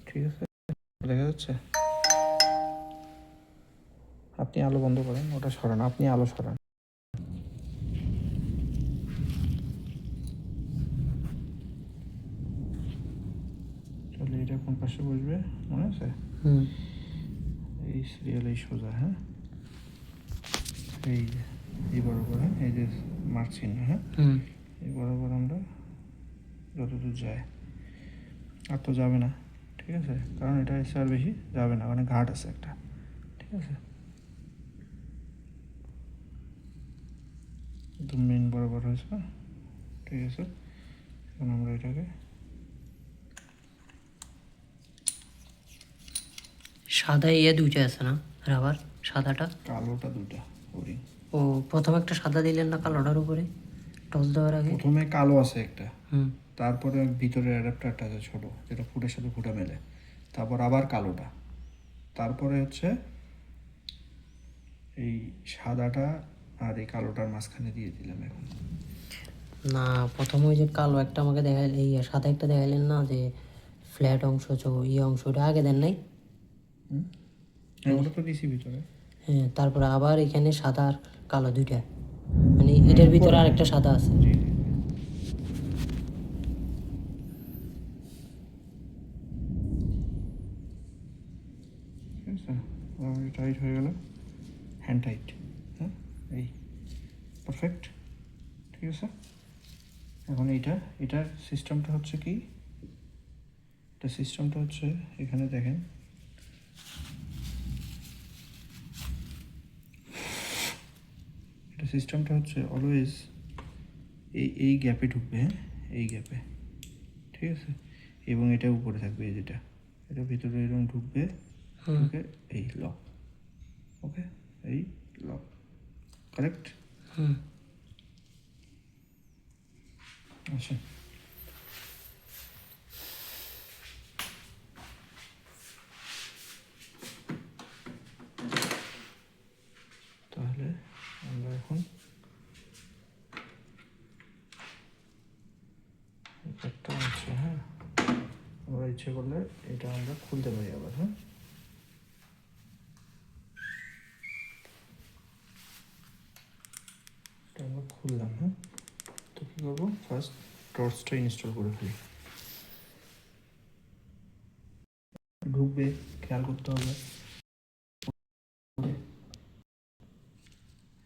ঠিক আছে, দেখা যাচ্ছে। আপনি আলো বন্ধ করেন, ওটা সরান, আপনি আলো সরান। তাহলে এটা কোন পাশে বসবে মনে আছে? এই সিরিয়াল এই সোজা, হ্যাঁ, এই যে এই বরাবর, হ্যাঁ, এই যে মার্ক চিহ্ন, হ্যাঁ, এই বরাবর আমরা যতদূর যায়, আর তো যাবে না, ঠিক আছে, কারণ এটা এসে আর বেশি যাবে না, মানে ঘাট আছে একটা, ঠিক আছে। একদম মেন বরাবর হয়েছে, ঠিক আছে। এখন আমরা এটাকে সাদা দুইটা আছে না রাবার, সাদাটা কালোটা দুটা ওরিং। ও প্রথম একটা সাদা দিলেন না কালোটার উপরে টস দেওয়ার আগে? প্রথমে কালো আছে একটা, তারপরে ভিতরে অ্যাডাপ্টারটা আছে ছোট, যেটা ফুটের সাথে ফুটা মেলে, তারপর আবার কালোটা, তারপরে হচ্ছে এই সাদাটা আর এই কালোটার মাঝখানে দিয়ে দিলাম এখন। না, প্রথমে ওই যে কালো একটা আমাকে দেখাইলেন, এই সাদা একটা দেখাইলেন না, যে ফ্ল্যাট অংশ অংশটা আগে দেন নাই? ওটা তো দিছি ভিতরে। হ্যাঁ, তারপরে আবার এখানে সাদা আর কালো দুইটা, মানে এটার ভিতরে আরেকটা সাদা আছে। ঠিক আছে, টাইট হয়ে গেল, হ্যান্ড টাইট, হ্যাঁ, এই পারফেক্ট, ঠিক আছে। এখন এটার সিস্টেমটা হচ্ছে কি, এটা সিস্টেমটা হচ্ছে এখানে দেখেন, এটা সিস্টেমটা হচ্ছে অলওয়েজ এই গ্যাপে ঢুকবে, হ্যাঁ, এই গ্যাপে, ঠিক আছে, এবং এটা উপরে থাকবে, এই যেটা এটা ভিতরে এরকম ঢুকবে, ঢুকে এই লক, ওকে, এই লক, কারেক্ট। আচ্ছা, তাহলে আমরা এখন একটা আছে, হ্যাঁ, আমরা ইচ্ছে করলে এটা আমরা খুলতে পারি আবার, হ্যাঁ, এটা আমরা খুললাম, হ্যাঁ। তো কী করবো, ফার্স্ট টর্চটা ইনস্টল করে ফেলি, ঢুকবে খেয়াল করতে হবে,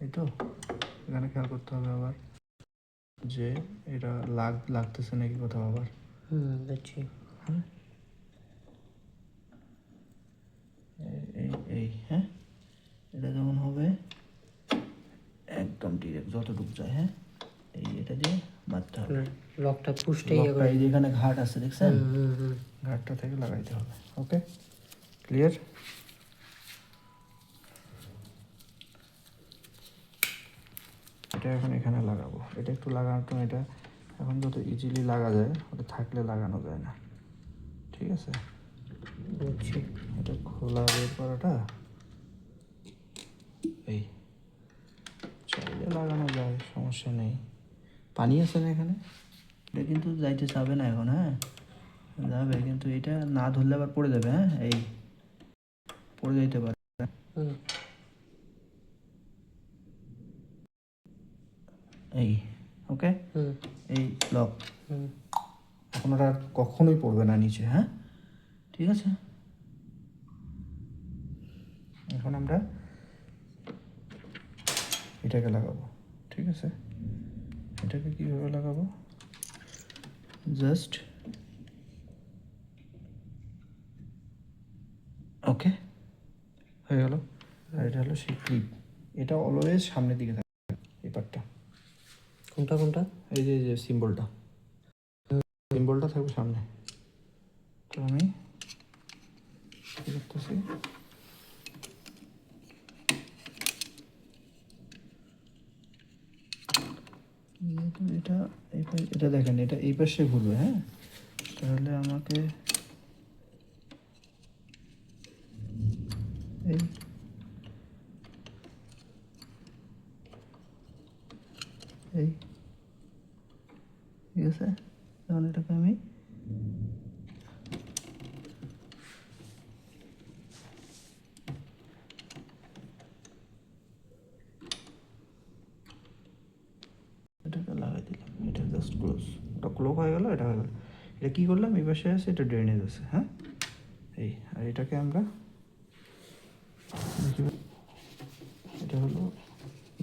এই তো এখানে খেয়াল করতে হবে আবার যে এটা লাগতেছে নাকি কোথাও আবার, বুঝছি। হ্যাঁ, এই এই হ্যাঁ, এটা যেমন হবে একদম ডিরেক্ট যতটুকু যায়, হ্যাঁ, এই এটা দিয়ে বাঁধতে হবে, লকটা পুশটাই লকটা এই যেখানে ঘাট আছে দেখছেন, ঘাটটা থেকে লাগাইতে হবে, ওকে, ক্লিয়ার। এটা এখন এখানে লাগাবো, এটা একটু লাগানোর জন্য, এটা এখন যত ইজিলি লাগা যায় ওটা থাকলে লাগানো যায় না, ঠিক আছে। বুঝছি। এটা খোলা বের করাটা এই চাইলে লাগানো যায়, সমস্যা নেই। পানি আছে না এখানে, এটা কিন্তু যাইতে চাবে না এখন, হ্যাঁ, যাবে কিন্তু এটা না ধরলে আবার পড়ে যাবে, হ্যাঁ, এই পড়ে যাইতে পারে, এই ওকে, এই লক, এখন ওটা কখনোই পড়বে না নিচে, হ্যাঁ, ঠিক আছে। এখন আমরা এটাকে লাগাবো, ঠিক আছে। এটাকে কীভাবে লাগাবো, জাস্ট ওকে হয়ে গেল। আর এটা হলো সেই ক্লিপ, এটা অলওয়েজ সামনের দিকে থাকে, এই পার্টটা, কোনটা কোনটা, এই যে সিম্বলটা থাকবে সামনে। তো আমি কী করতেছি, এটা এটা দেখেন, এটা এই পাশে ঘুরবে, হ্যাঁ, তাহলে আমাকে এই এই ঠিক আছে। এখন এটাকে আমি এটাকে লাগাই দিলাম, এটা জাস্ট ক্লোজ, ওটা ক্লোজ হয়ে গেল, এটা হয়ে গেল। এটা কী করলাম, এই পাশে আছে, এটা ড্রেনেজ আছে, হ্যাঁ এই, আর এটাকে আমরা দেখি, এটা হলো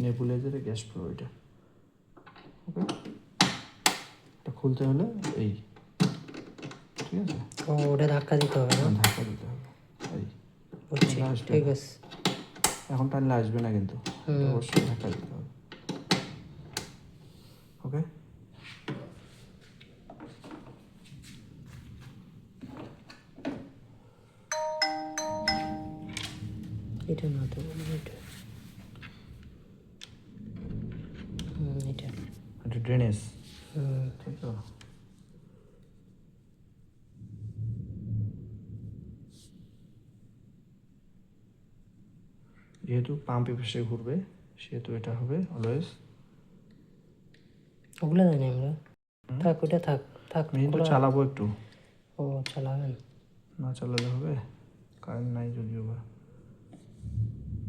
নেবুলাইজারের গ্যাস ফ্লো, এটা ওকে। এটা খুলতে হলে এই, ঠিক আছে, ও ওটা ধাক্কা দিতে হবে না? ধাক্কা দিতে হবে, এই বুঝছি, টানলে আসবে ঠিক না। আছে। এখন টানলে আসবে না কিন্তু, এটা অবশ্যই ধাক্কা দিতে হবে, ওকে। এটা না তো, এটা এটা এটা ড্রেনেজ, হুম। ঠিক তো। যেহেতু পাম্প এপাশে ঘুরবে, সেহেতু এটা হবে অলওয়েজ। ওগুলো জানি আমরা, থাক ওটা থাক থাক। মেশিন তো খোলা। চালাবো একটু, ও চালাবেন? না চালালে হবে, কারেন্ট নাই যদিও বা।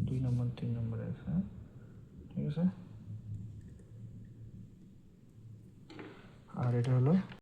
2 নম্বর 3 নম্বরে আছে, হ্যাঁ ঠিক আছে। আর এটা হলো